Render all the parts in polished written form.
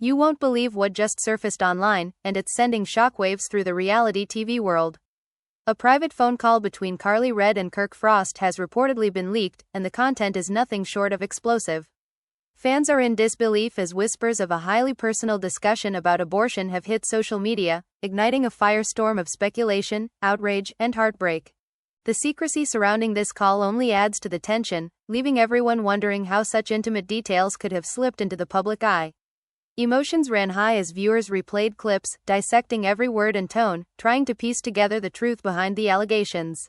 You won't believe what just surfaced online, and it's sending shockwaves through the reality TV world. A private phone call between Karlie Redd and Kirk Frost has reportedly been leaked, and the content is nothing short of explosive. Fans are in disbelief as whispers of a highly personal discussion about abortion have hit social media, igniting a firestorm of speculation, outrage, and heartbreak. The secrecy surrounding this call only adds to the tension, leaving everyone wondering how such intimate details could have slipped into the public eye. Emotions ran high as viewers replayed clips, dissecting every word and tone, trying to piece together the truth behind the allegations.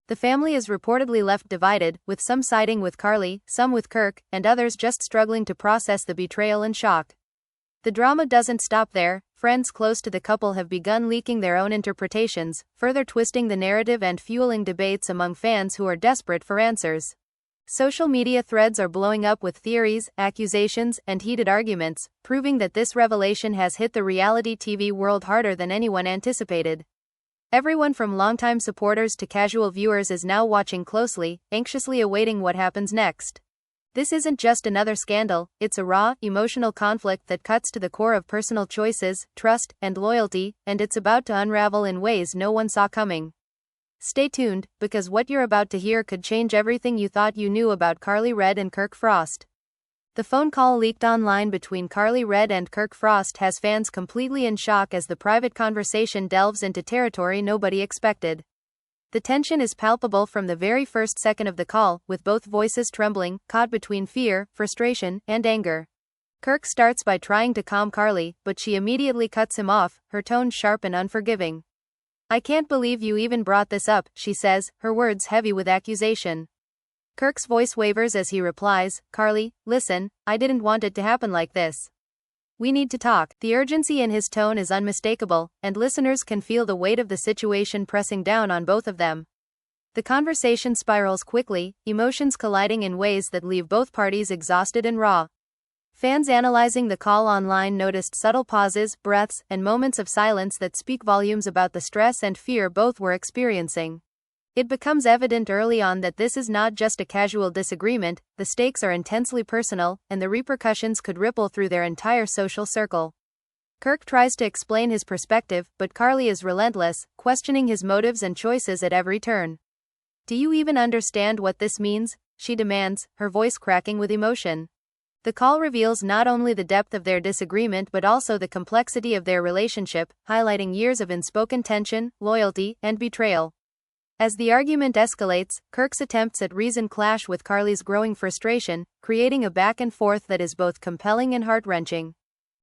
The family is reportedly left divided, with some siding with Karlie, some with Kirk, and others just struggling to process the betrayal and shock. The drama doesn't stop there. Friends close to the couple have begun leaking their own interpretations, further twisting the narrative and fueling debates among fans who are desperate for answers. Social media threads are blowing up with theories, accusations, and heated arguments, proving that this revelation has hit the reality TV world harder than anyone anticipated. Everyone from longtime supporters to casual viewers is now watching closely, anxiously awaiting what happens next. This isn't just another scandal, it's a raw, emotional conflict that cuts to the core of personal choices, trust, and loyalty, and it's about to unravel in ways no one saw coming. Stay tuned, because what you're about to hear could change everything you thought you knew about Karlie Redd and Kirk Frost. The phone call leaked online between Karlie Redd and Kirk Frost has fans completely in shock as the private conversation delves into territory nobody expected. The tension is palpable from the very first second of the call, with both voices trembling, caught between fear, frustration, and anger. Kirk starts by trying to calm Karlie, but she immediately cuts him off, her tone sharp and unforgiving. "I can't believe you even brought this up," she says, her words heavy with accusation. Kirk's voice wavers as he replies, "Karlie, listen, I didn't want it to happen like this. We need to talk." The urgency in his tone is unmistakable, and listeners can feel the weight of the situation pressing down on both of them. The conversation spirals quickly, emotions colliding in ways that leave both parties exhausted and raw. Fans analyzing the call online noticed subtle pauses, breaths, and moments of silence that speak volumes about the stress and fear both were experiencing. It becomes evident early on that this is not just a casual disagreement, the stakes are intensely personal, and the repercussions could ripple through their entire social circle. Kirk tries to explain his perspective, but Karlie is relentless, questioning his motives and choices at every turn. "Do you even understand what this means?" she demands, her voice cracking with emotion. The call reveals not only the depth of their disagreement but also the complexity of their relationship, highlighting years of unspoken tension, loyalty, and betrayal. As the argument escalates, Kirk's attempts at reason clash with Karlie's growing frustration, creating a back and forth that is both compelling and heart-wrenching.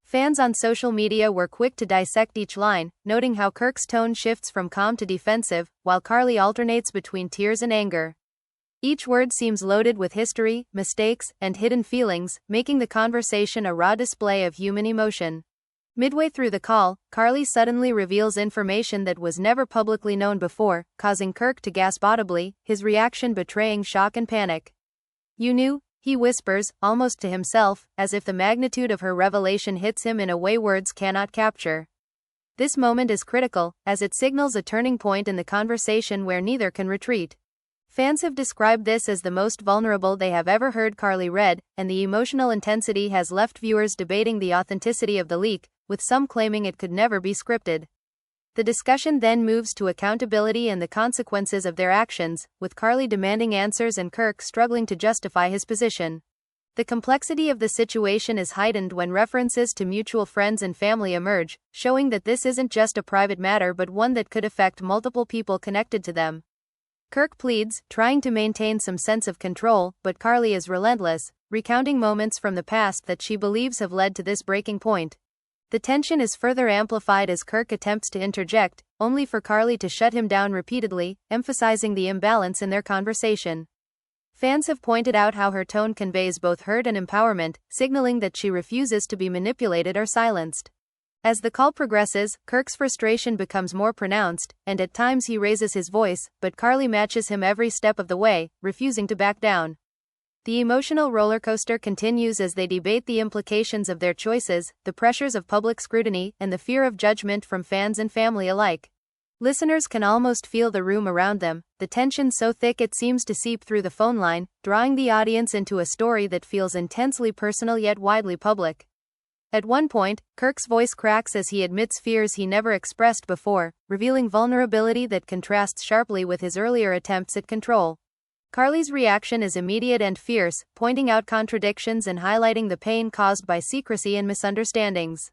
Fans on social media were quick to dissect each line, noting how Kirk's tone shifts from calm to defensive, while Karlie alternates between tears and anger. Each word seems loaded with history, mistakes, and hidden feelings, making the conversation a raw display of human emotion. Midway through the call, Karlie suddenly reveals information that was never publicly known before, causing Kirk to gasp audibly, his reaction betraying shock and panic. "You knew?" he whispers, almost to himself, as if the magnitude of her revelation hits him in a way words cannot capture. This moment is critical, as it signals a turning point in the conversation where neither can retreat. Fans have described this as the most vulnerable they have ever heard Karlie Redd, and the emotional intensity has left viewers debating the authenticity of the leak, with some claiming it could never be scripted. The discussion then moves to accountability and the consequences of their actions, with Karlie demanding answers and Kirk struggling to justify his position. The complexity of the situation is heightened when references to mutual friends and family emerge, showing that this isn't just a private matter but one that could affect multiple people connected to them. Kirk pleads, trying to maintain some sense of control, but Karlie is relentless, recounting moments from the past that she believes have led to this breaking point. The tension is further amplified as Kirk attempts to interject, only for Karlie to shut him down repeatedly, emphasizing the imbalance in their conversation. Fans have pointed out how her tone conveys both hurt and empowerment, signaling that she refuses to be manipulated or silenced. As the call progresses, Kirk's frustration becomes more pronounced, and at times he raises his voice, but Karlie matches him every step of the way, refusing to back down. The emotional rollercoaster continues as they debate the implications of their choices, the pressures of public scrutiny, and the fear of judgment from fans and family alike. Listeners can almost feel the room around them, the tension so thick it seems to seep through the phone line, drawing the audience into a story that feels intensely personal yet widely public. At one point, Kirk's voice cracks as he admits fears he never expressed before, revealing vulnerability that contrasts sharply with his earlier attempts at control. Karlie's reaction is immediate and fierce, pointing out contradictions and highlighting the pain caused by secrecy and misunderstandings.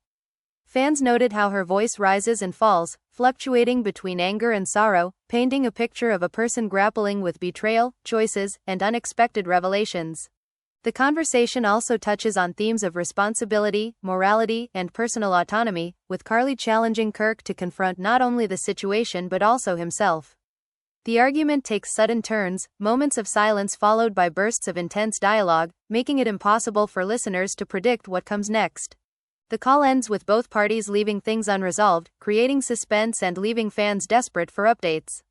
Fans noted how her voice rises and falls, fluctuating between anger and sorrow, painting a picture of a person grappling with betrayal, choices, and unexpected revelations. The conversation also touches on themes of responsibility, morality, and personal autonomy, with Karlie challenging Kirk to confront not only the situation but also himself. The argument takes sudden turns, moments of silence followed by bursts of intense dialogue, making it impossible for listeners to predict what comes next. The call ends with both parties leaving things unresolved, creating suspense and leaving fans desperate for updates.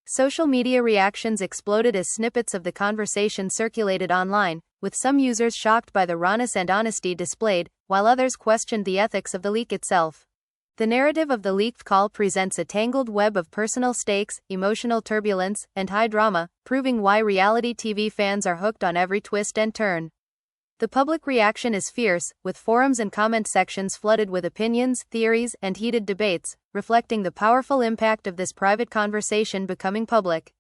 Social media reactions exploded as snippets of the conversation circulated online, with some users shocked by the rawness and honesty displayed, while others questioned the ethics of the leak itself. The narrative of the leaked call presents a tangled web of personal stakes, emotional turbulence, and high drama, proving why reality TV fans are hooked on every twist and turn. The public reaction is fierce, with forums and comment sections flooded with opinions, theories, and heated debates, reflecting the powerful impact of this private conversation becoming public.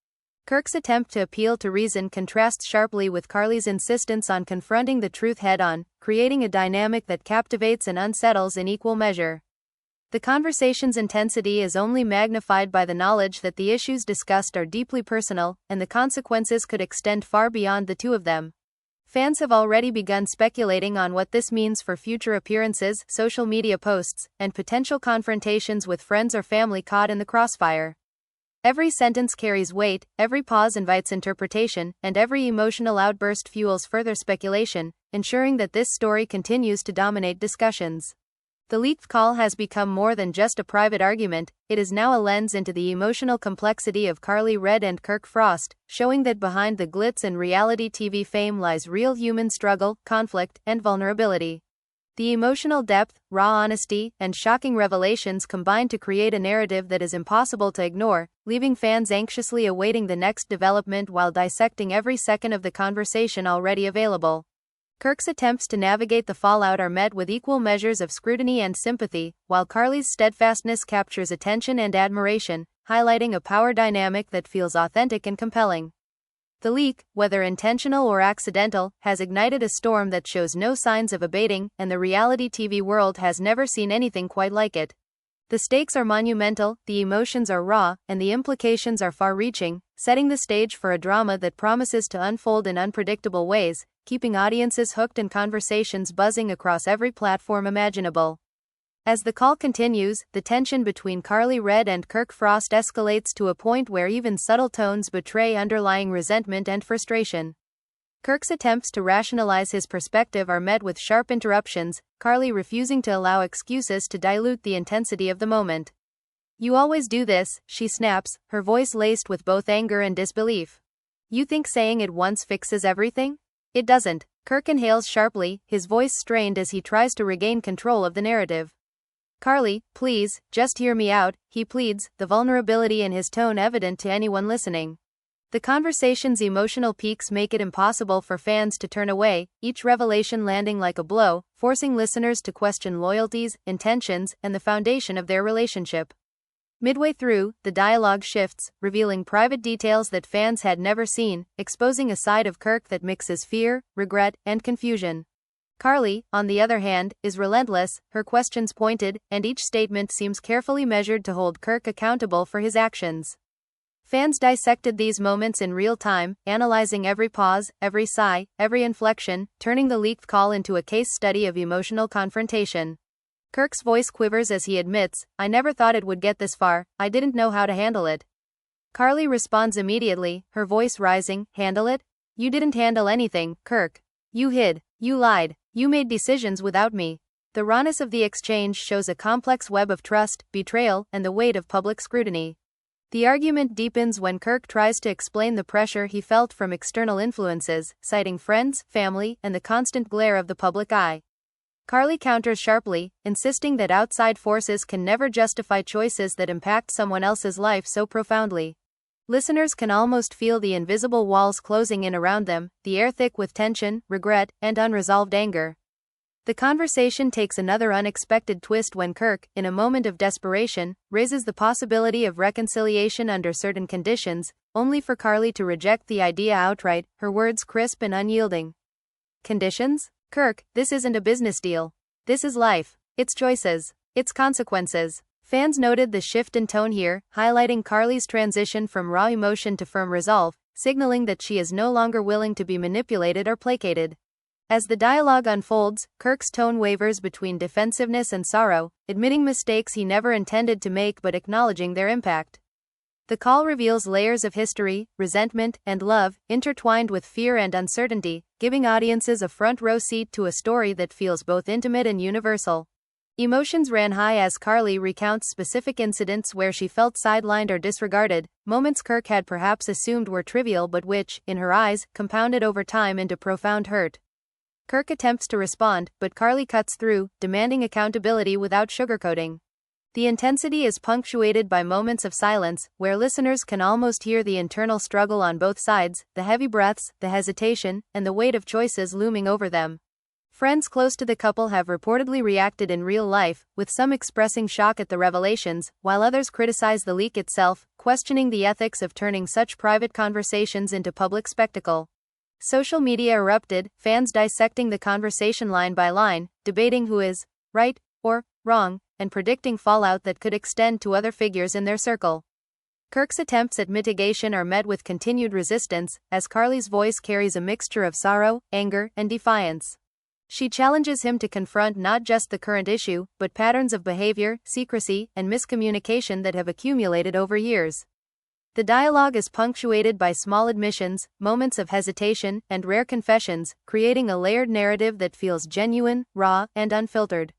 Kirk's attempt to appeal to reason contrasts sharply with Karlie's insistence on confronting the truth head-on, creating a dynamic that captivates and unsettles in equal measure. The conversation's intensity is only magnified by the knowledge that the issues discussed are deeply personal, and the consequences could extend far beyond the two of them. Fans have already begun speculating on what this means for future appearances, social media posts, and potential confrontations with friends or family caught in the crossfire. Every sentence carries weight, every pause invites interpretation, and every emotional outburst fuels further speculation, ensuring that this story continues to dominate discussions. The leaked call has become more than just a private argument, it is now a lens into the emotional complexity of Karlie Redd and Kirk Frost, showing that behind the glitz and reality TV fame lies real human struggle, conflict, and vulnerability. The emotional depth, raw honesty, and shocking revelations combine to create a narrative that is impossible to ignore, leaving fans anxiously awaiting the next development while dissecting every second of the conversation already available. Kirk's attempts to navigate the fallout are met with equal measures of scrutiny and sympathy, while Karlie's steadfastness captures attention and admiration, highlighting a power dynamic that feels authentic and compelling. The leak, whether intentional or accidental, has ignited a storm that shows no signs of abating, and the reality TV world has never seen anything quite like it. The stakes are monumental, the emotions are raw, and the implications are far-reaching, setting the stage for a drama that promises to unfold in unpredictable ways, keeping audiences hooked and conversations buzzing across every platform imaginable. As the call continues, the tension between Karlie Redd and Kirk Frost escalates to a point where even subtle tones betray underlying resentment and frustration. Kirk's attempts to rationalize his perspective are met with sharp interruptions, Karlie refusing to allow excuses to dilute the intensity of the moment. "You always do this," she snaps, her voice laced with both anger and disbelief. "You think saying it once fixes everything? It doesn't." Kirk inhales sharply, his voice strained as he tries to regain control of the narrative. "Karlie, please, just hear me out," he pleads, the vulnerability in his tone evident to anyone listening. The conversation's emotional peaks make it impossible for fans to turn away, each revelation landing like a blow, forcing listeners to question loyalties, intentions, and the foundation of their relationship. Midway through, the dialogue shifts, revealing private details that fans had never seen, exposing a side of Kirk that mixes fear, regret, and confusion. Karlie, on the other hand, is relentless, her questions pointed, and each statement seems carefully measured to hold Kirk accountable for his actions. Fans dissected these moments in real time, analyzing every pause, every sigh, every inflection, turning the leaked call into a case study of emotional confrontation. Kirk's voice quivers as he admits, "I never thought it would get this far, I didn't know how to handle it." Karlie responds immediately, her voice rising, "Handle it? You didn't handle anything, Kirk. You hid, you lied, you made decisions without me." The rawness of the exchange shows a complex web of trust, betrayal, and the weight of public scrutiny. The argument deepens when Kirk tries to explain the pressure he felt from external influences, citing friends, family, and the constant glare of the public eye. Karlie counters sharply, insisting that outside forces can never justify choices that impact someone else's life so profoundly. Listeners can almost feel the invisible walls closing in around them, the air thick with tension, regret, and unresolved anger. The conversation takes another unexpected twist when Kirk, in a moment of desperation, raises the possibility of reconciliation under certain conditions, only for Karlie to reject the idea outright, her words crisp and unyielding. Conditions? Kirk, this isn't a business deal. This is life. Its choices. Its consequences. Fans noted the shift in tone here, highlighting Karlie's transition from raw emotion to firm resolve, signaling that she is no longer willing to be manipulated or placated. As the dialogue unfolds, Kirk's tone wavers between defensiveness and sorrow, admitting mistakes he never intended to make but acknowledging their impact. The call reveals layers of history, resentment, and love, intertwined with fear and uncertainty, giving audiences a front-row seat to a story that feels both intimate and universal. Emotions ran high as Karlie recounts specific incidents where she felt sidelined or disregarded, moments Kirk had perhaps assumed were trivial but which, in her eyes, compounded over time into profound hurt. Kirk attempts to respond, but Karlie cuts through, demanding accountability without sugarcoating. The intensity is punctuated by moments of silence, where listeners can almost hear the internal struggle on both sides, the heavy breaths, the hesitation, and the weight of choices looming over them. Friends close to the couple have reportedly reacted in real life, with some expressing shock at the revelations, while others criticize the leak itself, questioning the ethics of turning such private conversations into public spectacle. Social media erupted, fans dissecting the conversation line by line, debating who is right or wrong, and predicting fallout that could extend to other figures in their circle. Kirk's attempts at mitigation are met with continued resistance, as Karlie's voice carries a mixture of sorrow, anger, and defiance. She challenges him to confront not just the current issue, but patterns of behavior, secrecy, and miscommunication that have accumulated over years. The dialogue is punctuated by small admissions, moments of hesitation, and rare confessions, creating a layered narrative that feels genuine, raw, and unfiltered.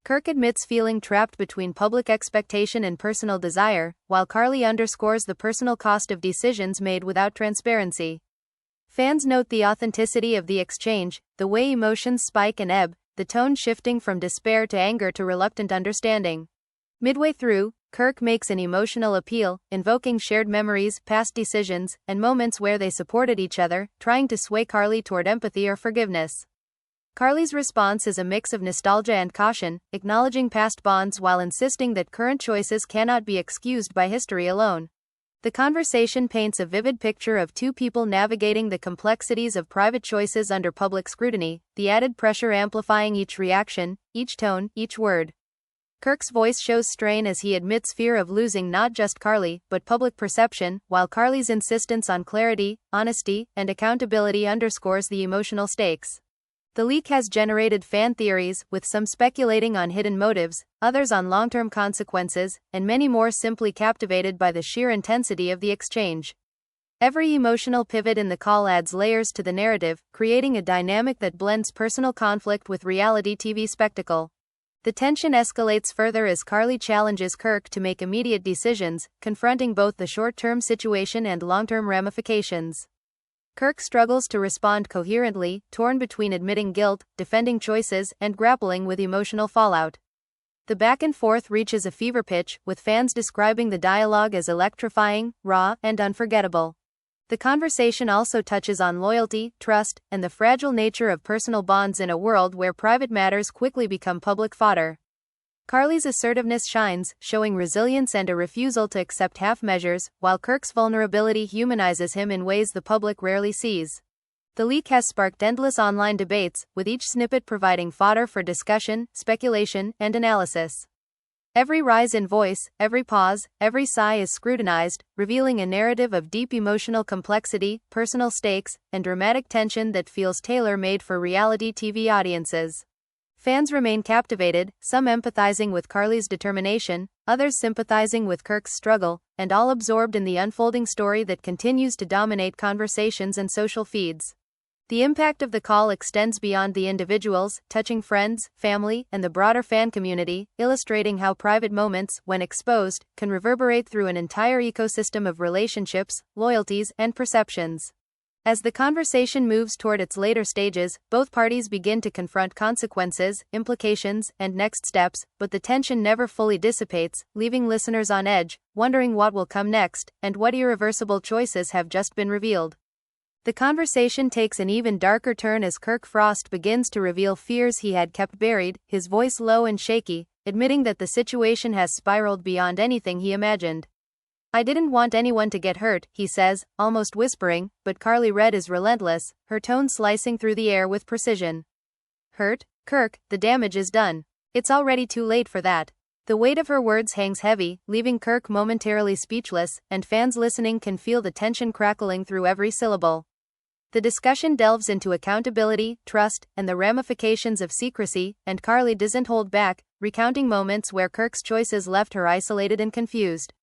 Kirk admits feeling trapped between public expectation and personal desire, while Karlie underscores the personal cost of decisions made without transparency. Fans note the authenticity of the exchange, the way emotions spike and ebb, the tone shifting from despair to anger to reluctant understanding. Midway through, Kirk makes an emotional appeal, invoking shared memories, past decisions, and moments where they supported each other, trying to sway Karlie toward empathy or forgiveness. Karlie's response is a mix of nostalgia and caution, acknowledging past bonds while insisting that current choices cannot be excused by history alone. The conversation paints a vivid picture of two people navigating the complexities of private choices under public scrutiny, the added pressure amplifying each reaction, each tone, each word. Kirk's voice shows strain as he admits fear of losing not just Karlie, but public perception, while Karlie's insistence on clarity, honesty, and accountability underscores the emotional stakes. The leak has generated fan theories, with some speculating on hidden motives, others on long-term consequences, and many more simply captivated by the sheer intensity of the exchange. Every emotional pivot in the call adds layers to the narrative, creating a dynamic that blends personal conflict with reality TV spectacle. The tension escalates further as Karlie challenges Kirk to make immediate decisions, confronting both the short-term situation and long-term ramifications. Kirk struggles to respond coherently, torn between admitting guilt, defending choices, and grappling with emotional fallout. The back and forth reaches a fever pitch, with fans describing the dialogue as electrifying, raw, and unforgettable. The conversation also touches on loyalty, trust, and the fragile nature of personal bonds in a world where private matters quickly become public fodder. Karlie's assertiveness shines, showing resilience and a refusal to accept half measures, while Kirk's vulnerability humanizes him in ways the public rarely sees. The leak has sparked endless online debates, with each snippet providing fodder for discussion, speculation, and analysis. Every rise in voice, every pause, every sigh is scrutinized, revealing a narrative of deep emotional complexity, personal stakes, and dramatic tension that feels tailor-made for reality TV audiences. Fans remain captivated, some empathizing with Karlie's determination, others sympathizing with Kirk's struggle, and all absorbed in the unfolding story that continues to dominate conversations and social feeds. The impact of the call extends beyond the individuals, touching friends, family, and the broader fan community, illustrating how private moments, when exposed, can reverberate through an entire ecosystem of relationships, loyalties, and perceptions. As the conversation moves toward its later stages, both parties begin to confront consequences, implications, and next steps, but the tension never fully dissipates, leaving listeners on edge, wondering what will come next, and what irreversible choices have just been revealed. The conversation takes an even darker turn as Kirk Frost begins to reveal fears he had kept buried, his voice low and shaky, admitting that the situation has spiraled beyond anything he imagined. "I didn't want anyone to get hurt," he says, almost whispering, but Karlie Red is relentless, her tone slicing through the air with precision. "Hurt? Kirk, the damage is done. It's already too late for that." The weight of her words hangs heavy, leaving Kirk momentarily speechless, and fans listening can feel the tension crackling through every syllable. The discussion delves into accountability, trust, and the ramifications of secrecy, and Karlie doesn't hold back, recounting moments where Kirk's choices left her isolated and confused.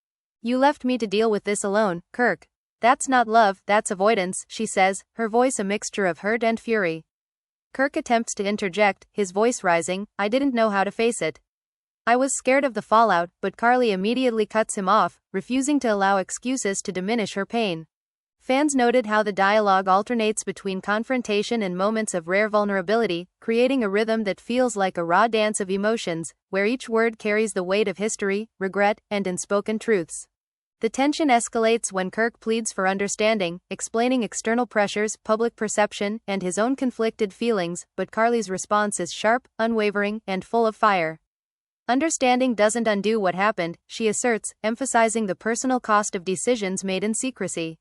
"You left me to deal with this alone, Kirk. That's not love, that's avoidance," she says, her voice a mixture of hurt and fury. Kirk attempts to interject, his voice rising. "I didn't know how to face it. I was scared of the fallout," but Karlie immediately cuts him off, refusing to allow excuses to diminish her pain. Fans noted how the dialogue alternates between confrontation and moments of rare vulnerability, creating a rhythm that feels like a raw dance of emotions, where each word carries the weight of history, regret, and unspoken truths. The tension escalates when Kirk pleads for understanding, explaining external pressures, public perception, and his own conflicted feelings, but Karlie's response is sharp, unwavering, and full of fire. "Understanding doesn't undo what happened," she asserts, emphasizing the personal cost of decisions made in secrecy.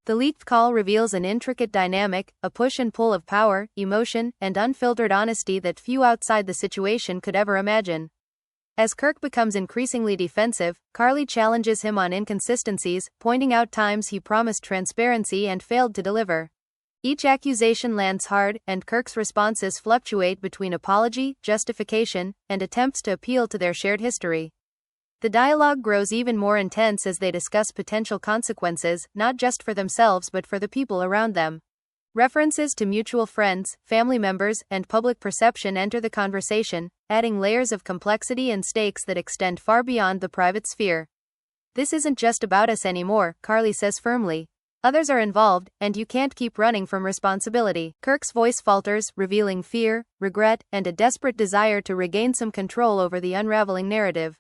The leaked call reveals an intricate dynamic, a push and pull of power, emotion, and unfiltered honesty that few outside the situation could ever imagine. As Kirk becomes increasingly defensive, Karlie challenges him on inconsistencies, pointing out times he promised transparency and failed to deliver. Each accusation lands hard, and Kirk's responses fluctuate between apology, justification, and attempts to appeal to their shared history. The dialogue grows even more intense as they discuss potential consequences, not just for themselves but for the people around them. References to mutual friends, family members, and public perception enter the conversation, adding layers of complexity and stakes that extend far beyond the private sphere. "This isn't just about us anymore," Karlie says firmly. "Others are involved, and you can't keep running from responsibility." Kirk's voice falters, revealing fear, regret, and a desperate desire to regain some control over the unraveling narrative.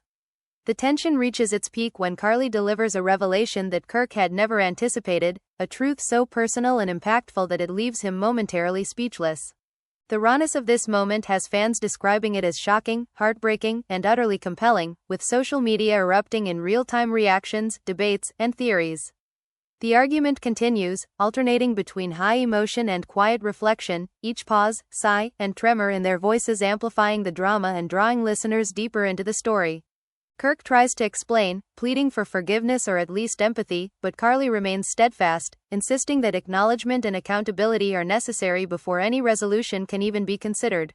The tension reaches its peak when Karlie delivers a revelation that Kirk had never anticipated, a truth so personal and impactful that it leaves him momentarily speechless. The rawness of this moment has fans describing it as shocking, heartbreaking, and utterly compelling, with social media erupting in real-time reactions, debates, and theories. The argument continues, alternating between high emotion and quiet reflection, each pause, sigh, and tremor in their voices amplifying the drama and drawing listeners deeper into the story. Kirk tries to explain, pleading for forgiveness or at least empathy, but Karlie remains steadfast, insisting that acknowledgement and accountability are necessary before any resolution can even be considered.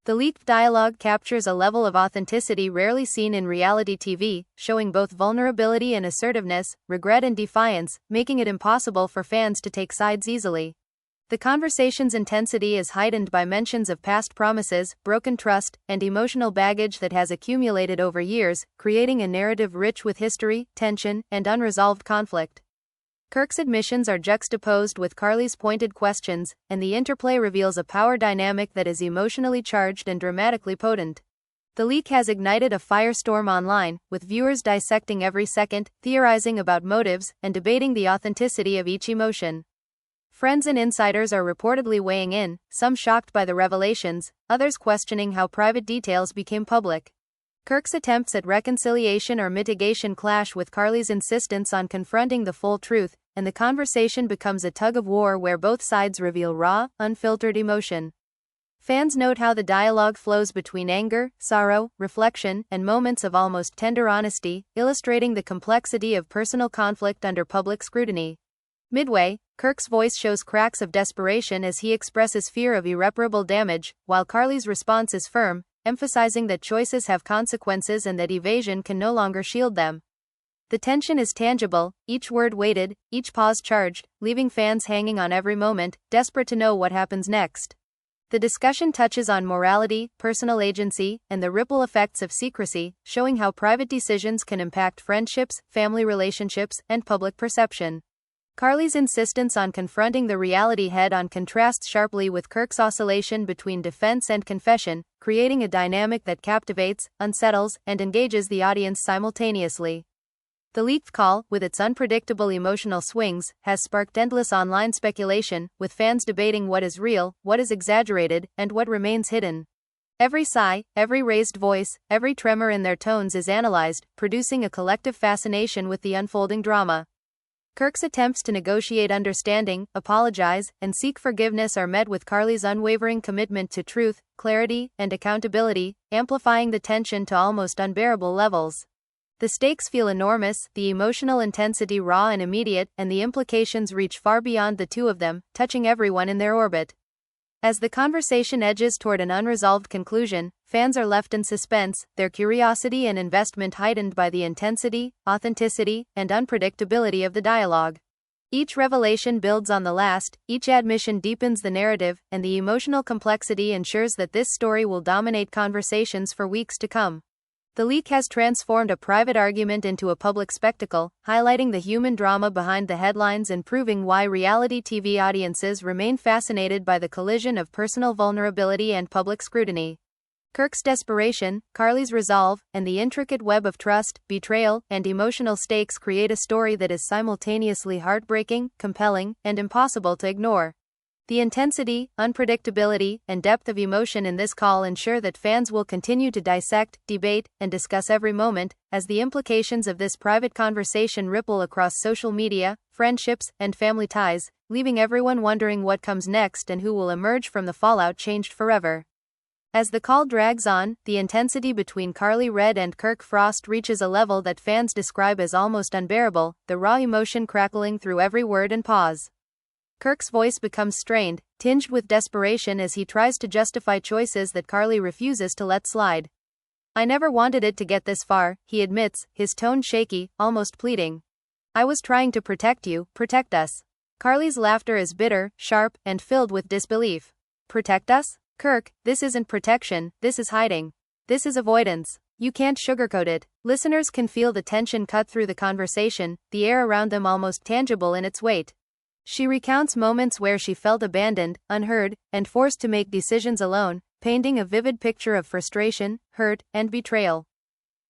The leaked dialogue captures a level of authenticity rarely seen in reality TV, showing both vulnerability and assertiveness, regret and defiance, making it impossible for fans to take sides easily. The conversation's intensity is heightened by mentions of past promises, broken trust, and emotional baggage that has accumulated over years, creating a narrative rich with history, tension, and unresolved conflict. Kirk's admissions are juxtaposed with Karlie's pointed questions, and the interplay reveals a power dynamic that is emotionally charged and dramatically potent. The leak has ignited a firestorm online, with viewers dissecting every second, theorizing about motives, and debating the authenticity of each emotion. Friends and insiders are reportedly weighing in, some shocked by the revelations, others questioning how private details became public. Kirk's attempts at reconciliation or mitigation clash with Karlie's insistence on confronting the full truth, and the conversation becomes a tug-of-war where both sides reveal raw, unfiltered emotion. Fans note how the dialogue flows between anger, sorrow, reflection, and moments of almost tender honesty, illustrating the complexity of personal conflict under public scrutiny. Midway, Kirk's voice shows cracks of desperation as he expresses fear of irreparable damage, while Karlie's response is firm, emphasizing that choices have consequences and that evasion can no longer shield them. The tension is tangible, each word weighted, each pause charged, leaving fans hanging on every moment, desperate to know what happens next. The discussion touches on morality, personal agency, and the ripple effects of secrecy, showing how private decisions can impact friendships, family relationships, and public perception. Karlie's insistence on confronting the reality head-on contrasts sharply with Kirk's oscillation between defense and confession, creating a dynamic that captivates, unsettles, and engages the audience simultaneously. The leaked call, with its unpredictable emotional swings, has sparked endless online speculation, with fans debating what is real, what is exaggerated, and what remains hidden. Every sigh, every raised voice, every tremor in their tones is analyzed, producing a collective fascination with the unfolding drama. Kirk's attempts to negotiate understanding, apologize, and seek forgiveness are met with Karlie's unwavering commitment to truth, clarity, and accountability, amplifying the tension to almost unbearable levels. The stakes feel enormous, the emotional intensity raw and immediate, and the implications reach far beyond the two of them, touching everyone in their orbit. As the conversation edges toward an unresolved conclusion, fans are left in suspense, their curiosity and investment heightened by the intensity, authenticity, and unpredictability of the dialogue. Each revelation builds on the last, each admission deepens the narrative, and the emotional complexity ensures that this story will dominate conversations for weeks to come. The leak has transformed a private argument into a public spectacle, highlighting the human drama behind the headlines and proving why reality TV audiences remain fascinated by the collision of personal vulnerability and public scrutiny. Kirk's desperation, Karlie's resolve, and the intricate web of trust, betrayal, and emotional stakes create a story that is simultaneously heartbreaking, compelling, and impossible to ignore. The intensity, unpredictability, and depth of emotion in this call ensure that fans will continue to dissect, debate, and discuss every moment, as the implications of this private conversation ripple across social media, friendships, and family ties, leaving everyone wondering what comes next and who will emerge from the fallout changed forever. As the call drags on, the intensity between Karlie Redd and Kirk Frost reaches a level that fans describe as almost unbearable, the raw emotion crackling through every word and pause. Kirk's voice becomes strained, tinged with desperation as he tries to justify choices that Karlie refuses to let slide. "I never wanted it to get this far," he admits, his tone shaky, almost pleading. "I was trying to protect you, protect us." Karlie's laughter is bitter, sharp, and filled with disbelief. "Protect us? Kirk, this isn't protection, this is hiding. This is avoidance. You can't sugarcoat it." Listeners can feel the tension cut through the conversation, the air around them almost tangible in its weight. She recounts moments where she felt abandoned, unheard, and forced to make decisions alone, painting a vivid picture of frustration, hurt, and betrayal.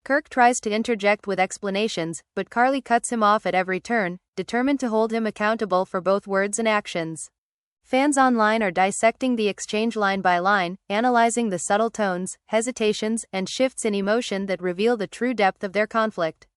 Kirk tries to interject with explanations, but Karlie cuts him off at every turn, determined to hold him accountable for both words and actions. Fans online are dissecting the exchange line by line, analyzing the subtle tones, hesitations, and shifts in emotion that reveal the true depth of their conflict.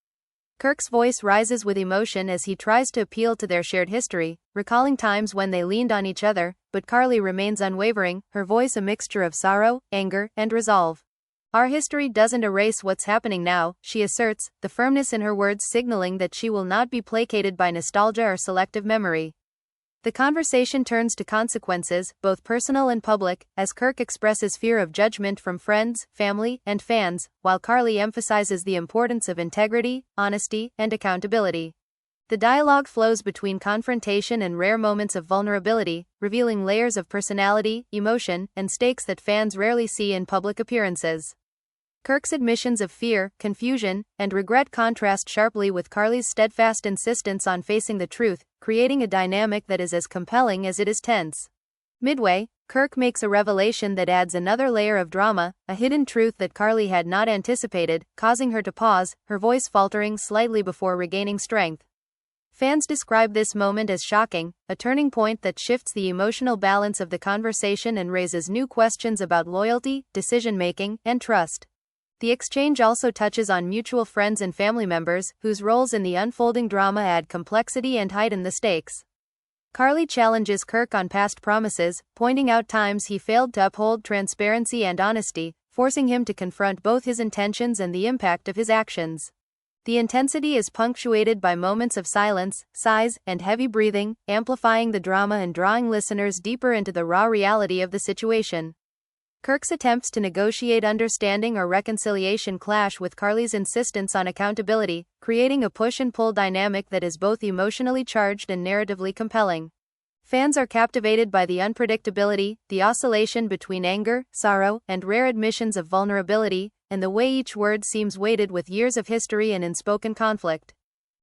Kirk's voice rises with emotion as he tries to appeal to their shared history, recalling times when they leaned on each other, but Karlie remains unwavering, her voice a mixture of sorrow, anger, and resolve. "Our history doesn't erase what's happening now," she asserts, the firmness in her words signaling that she will not be placated by nostalgia or selective memory. The conversation turns to consequences, both personal and public, as Kirk expresses fear of judgment from friends, family, and fans, while Karlie emphasizes the importance of integrity, honesty, and accountability. The dialogue flows between confrontation and rare moments of vulnerability, revealing layers of personality, emotion, and stakes that fans rarely see in public appearances. Kirk's admissions of fear, confusion, and regret contrast sharply with Karlie's steadfast insistence on facing the truth, creating a dynamic that is as compelling as it is tense. Midway, Kirk makes a revelation that adds another layer of drama, a hidden truth that Karlie had not anticipated, causing her to pause, her voice faltering slightly before regaining strength. Fans describe this moment as shocking, a turning point that shifts the emotional balance of the conversation and raises new questions about loyalty, decision-making, and trust. The exchange also touches on mutual friends and family members, whose roles in the unfolding drama add complexity and heighten the stakes. Karlie challenges Kirk on past promises, pointing out times he failed to uphold transparency and honesty, forcing him to confront both his intentions and the impact of his actions. The intensity is punctuated by moments of silence, sighs, and heavy breathing, amplifying the drama and drawing listeners deeper into the raw reality of the situation. Kirk's attempts to negotiate understanding or reconciliation clash with Karlie's insistence on accountability, creating a push-and-pull dynamic that is both emotionally charged and narratively compelling. Fans are captivated by the unpredictability, the oscillation between anger, sorrow, and rare admissions of vulnerability, and the way each word seems weighted with years of history and unspoken conflict.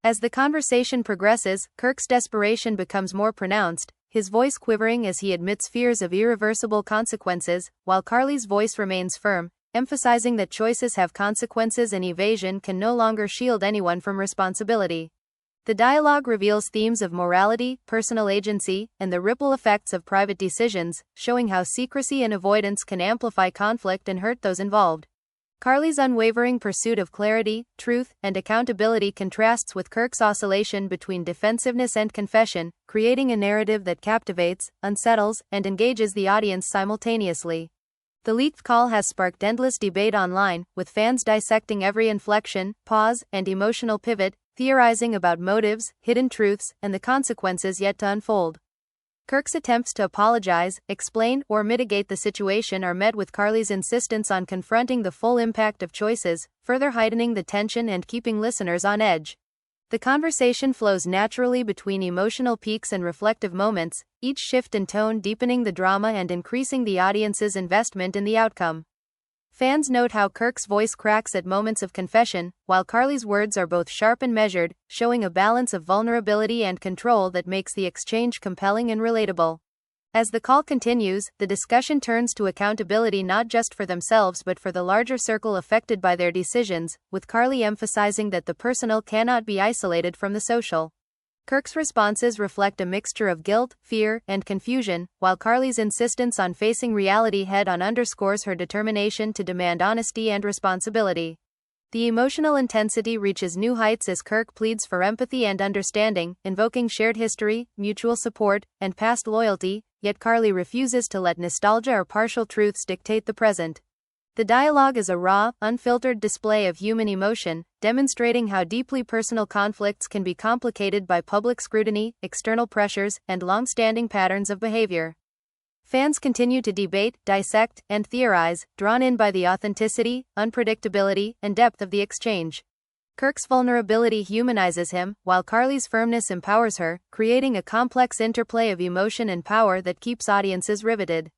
As the conversation progresses, Kirk's desperation becomes more pronounced, his voice quivering as he admits fears of irreversible consequences, while Karlie's voice remains firm, emphasizing that choices have consequences and evasion can no longer shield anyone from responsibility. The dialogue reveals themes of morality, personal agency, and the ripple effects of private decisions, showing how secrecy and avoidance can amplify conflict and hurt those involved. Karlie's unwavering pursuit of clarity, truth, and accountability contrasts with Kirk's oscillation between defensiveness and confession, creating a narrative that captivates, unsettles, and engages the audience simultaneously. The leaked call has sparked endless debate online, with fans dissecting every inflection, pause, and emotional pivot, theorizing about motives, hidden truths, and the consequences yet to unfold. Kirk's attempts to apologize, explain, or mitigate the situation are met with Karlie's insistence on confronting the full impact of choices, further heightening the tension and keeping listeners on edge. The conversation flows naturally between emotional peaks and reflective moments, each shift in tone deepening the drama and increasing the audience's investment in the outcome. Fans note how Kirk's voice cracks at moments of confession, while Karlie's words are both sharp and measured, showing a balance of vulnerability and control that makes the exchange compelling and relatable. As the call continues, the discussion turns to accountability not just for themselves but for the larger circle affected by their decisions, with Karlie emphasizing that the personal cannot be isolated from the social. Kirk's responses reflect a mixture of guilt, fear, and confusion, while Karlie's insistence on facing reality head-on underscores her determination to demand honesty and responsibility. The emotional intensity reaches new heights as Kirk pleads for empathy and understanding, invoking shared history, mutual support, and past loyalty, yet Karlie refuses to let nostalgia or partial truths dictate the present. The dialogue is a raw, unfiltered display of human emotion, demonstrating how deeply personal conflicts can be complicated by public scrutiny, external pressures, and long-standing patterns of behavior. Fans continue to debate, dissect, and theorize, drawn in by the authenticity, unpredictability, and depth of the exchange. Kirk's vulnerability humanizes him, while Karlie's firmness empowers her, creating a complex interplay of emotion and power that keeps audiences riveted.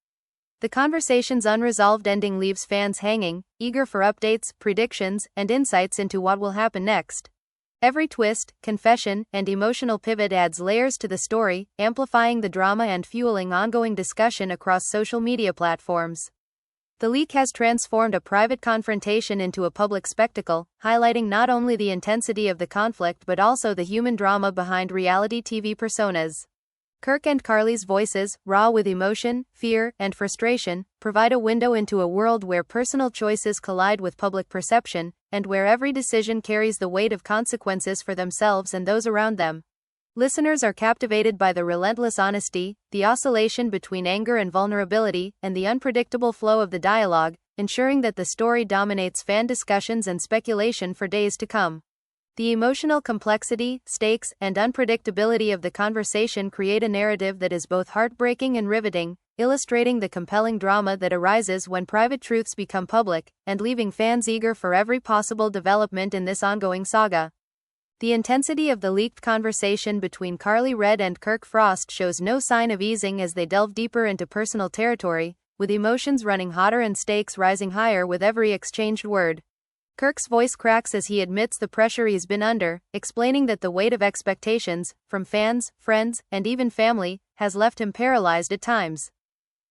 The conversation's unresolved ending leaves fans hanging, eager for updates, predictions, and insights into what will happen next. Every twist, confession, and emotional pivot adds layers to the story, amplifying the drama and fueling ongoing discussion across social media platforms. The leak has transformed a private confrontation into a public spectacle, highlighting not only the intensity of the conflict but also the human drama behind reality TV personas. Kirk and Karlie's voices, raw with emotion, fear, and frustration, provide a window into a world where personal choices collide with public perception, and where every decision carries the weight of consequences for themselves and those around them. Listeners are captivated by the relentless honesty, the oscillation between anger and vulnerability, and the unpredictable flow of the dialogue, ensuring that the story dominates fan discussions and speculation for days to come. The emotional complexity, stakes, and unpredictability of the conversation create a narrative that is both heartbreaking and riveting, illustrating the compelling drama that arises when private truths become public, and leaving fans eager for every possible development in this ongoing saga. The intensity of the leaked conversation between Karlie Redd and Kirk Frost shows no sign of easing as they delve deeper into personal territory, with emotions running hotter and stakes rising higher with every exchanged word. Kirk's voice cracks as he admits the pressure he's been under, explaining that the weight of expectations, from fans, friends, and even family, has left him paralyzed at times.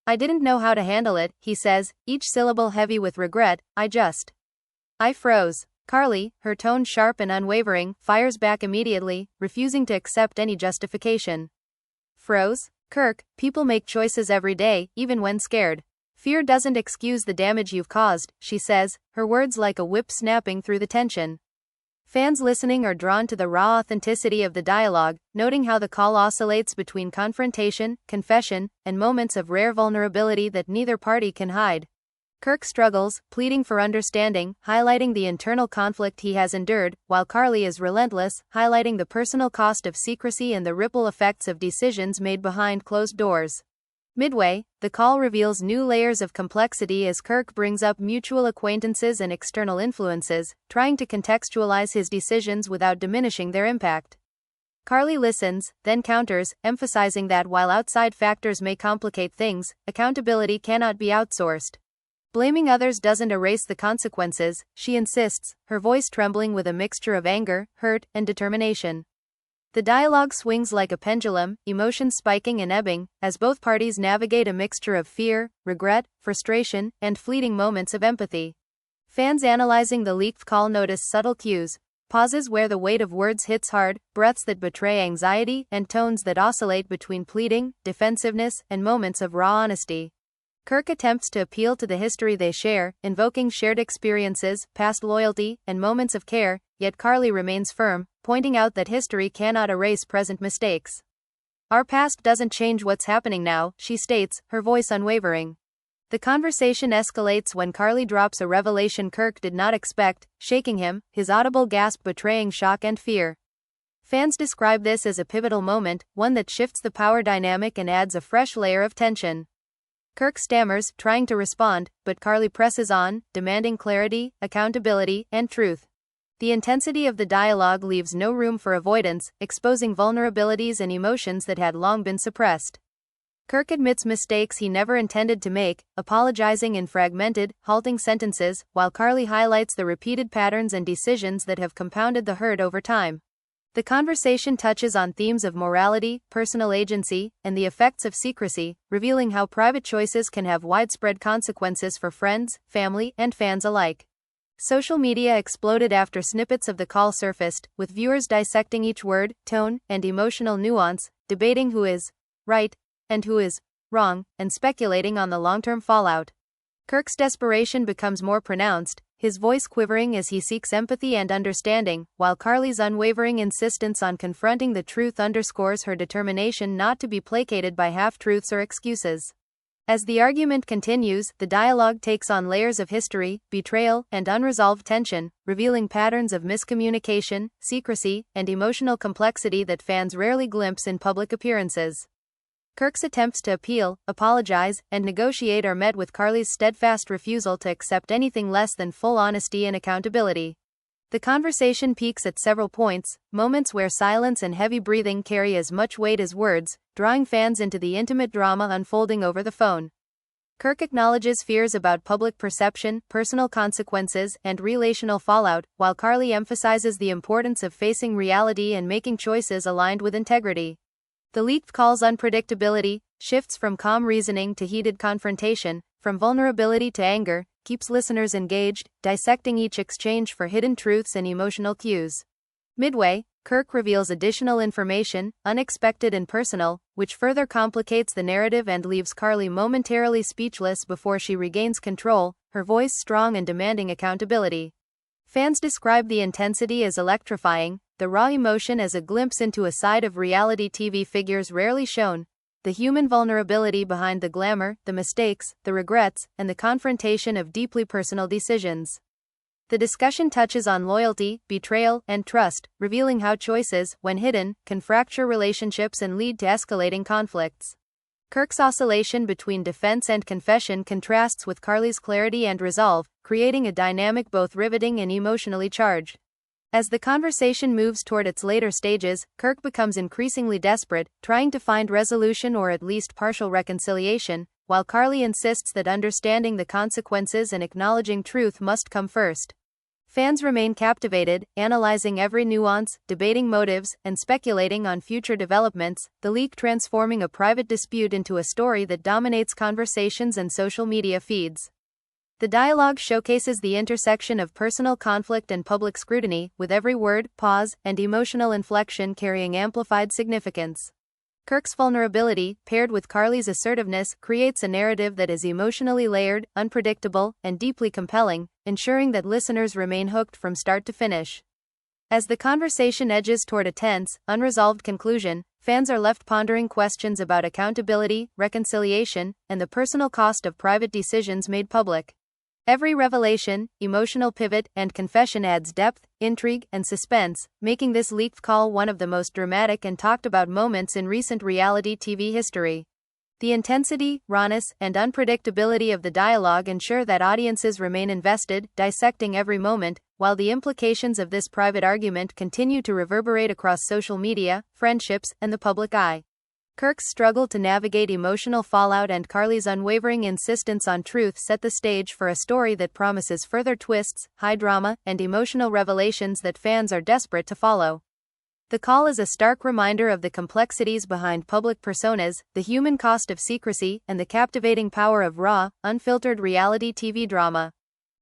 "I didn't know how to handle it," he says, each syllable heavy with regret. I froze." Karlie, her tone sharp and unwavering, fires back immediately, refusing to accept any justification. "Froze? Kirk, people make choices every day, even when scared. Fear doesn't excuse the damage you've caused," she says, her words like a whip snapping through the tension. Fans listening are drawn to the raw authenticity of the dialogue, noting how the call oscillates between confrontation, confession, and moments of rare vulnerability that neither party can hide. Kirk struggles, pleading for understanding, highlighting the internal conflict he has endured, while Karlie is relentless, highlighting the personal cost of secrecy and the ripple effects of decisions made behind closed doors. Midway, the call reveals new layers of complexity as Kirk brings up mutual acquaintances and external influences, trying to contextualize his decisions without diminishing their impact. Karlie listens, then counters, emphasizing that while outside factors may complicate things, accountability cannot be outsourced. Blaming others doesn't erase the consequences, she insists, her voice trembling with a mixture of anger, hurt, and determination. The dialogue swings like a pendulum, emotions spiking and ebbing, as both parties navigate a mixture of fear, regret, frustration, and fleeting moments of empathy. Fans analyzing the leaked call notice subtle cues, pauses where the weight of words hits hard, breaths that betray anxiety, and tones that oscillate between pleading, defensiveness, and moments of raw honesty. Kirk attempts to appeal to the history they share, invoking shared experiences, past loyalty, and moments of care, yet Karlie remains firm, pointing out that history cannot erase present mistakes. "Our past doesn't change what's happening now," she states, her voice unwavering. The conversation escalates when Karlie drops a revelation Kirk did not expect, shaking him, his audible gasp betraying shock and fear. Fans describe this as a pivotal moment, one that shifts the power dynamic and adds a fresh layer of tension. Kirk stammers, trying to respond, but Karlie presses on, demanding clarity, accountability, and truth. The intensity of the dialogue leaves no room for avoidance, exposing vulnerabilities and emotions that had long been suppressed. Kirk admits mistakes he never intended to make, apologizing in fragmented, halting sentences, while Karlie highlights the repeated patterns and decisions that have compounded the hurt over time. The conversation touches on themes of morality, personal agency, and the effects of secrecy, revealing how private choices can have widespread consequences for friends, family, and fans alike. Social media exploded after snippets of the call surfaced, with viewers dissecting each word, tone, and emotional nuance, debating who is right and who is wrong, and speculating on the long-term fallout. Kirk's desperation becomes more pronounced, his voice quivering as he seeks empathy and understanding, while Karlie's unwavering insistence on confronting the truth underscores her determination not to be placated by half-truths or excuses. As the argument continues, the dialogue takes on layers of history, betrayal, and unresolved tension, revealing patterns of miscommunication, secrecy, and emotional complexity that fans rarely glimpse in public appearances. Kirk's attempts to appeal, apologize, and negotiate are met with Karlie's steadfast refusal to accept anything less than full honesty and accountability. The conversation peaks at several points, moments where silence and heavy breathing carry as much weight as words, drawing fans into the intimate drama unfolding over the phone. Kirk acknowledges fears about public perception, personal consequences, and relational fallout, while Karlie emphasizes the importance of facing reality and making choices aligned with integrity. The leaked call's unpredictability shifts from calm reasoning to heated confrontation, from vulnerability to anger, keeps listeners engaged, dissecting each exchange for hidden truths and emotional cues. Midway, Kirk reveals additional information, unexpected and personal, which further complicates the narrative and leaves Karlie momentarily speechless before she regains control, her voice strong and demanding accountability. Fans describe the intensity as electrifying, the raw emotion as a glimpse into a side of reality TV figures rarely shown, the human vulnerability behind the glamour, the mistakes, the regrets, and the confrontation of deeply personal decisions. The discussion touches on loyalty, betrayal, and trust, revealing how choices, when hidden, can fracture relationships and lead to escalating conflicts. Kirk's oscillation between defense and confession contrasts with Karlie's clarity and resolve, creating a dynamic both riveting and emotionally charged. As the conversation moves toward its later stages, Kirk becomes increasingly desperate, trying to find resolution or at least partial reconciliation, while Karlie insists that understanding the consequences and acknowledging truth must come first. Fans remain captivated, analyzing every nuance, debating motives, and speculating on future developments, the leak transforming a private dispute into a story that dominates conversations and social media feeds. The dialogue showcases the intersection of personal conflict and public scrutiny, with every word, pause, and emotional inflection carrying amplified significance. Kirk's vulnerability, paired with Karlie's assertiveness, creates a narrative that is emotionally layered, unpredictable, and deeply compelling, ensuring that listeners remain hooked from start to finish. As the conversation edges toward a tense, unresolved conclusion, fans are left pondering questions about accountability, reconciliation, and the personal cost of private decisions made public. Every revelation, emotional pivot, and confession adds depth, intrigue, and suspense, making this leaked call one of the most dramatic and talked about moments in recent reality TV history. The intensity, rawness, and unpredictability of the dialogue ensure that audiences remain invested, dissecting every moment, while the implications of this private argument continue to reverberate across social media, friendships, and the public eye. Kirk's struggle to navigate emotional fallout and Karlie's unwavering insistence on truth set the stage for a story that promises further twists, high drama, and emotional revelations that fans are desperate to follow. The call is a stark reminder of the complexities behind public personas, the human cost of secrecy, and the captivating power of raw, unfiltered reality TV drama.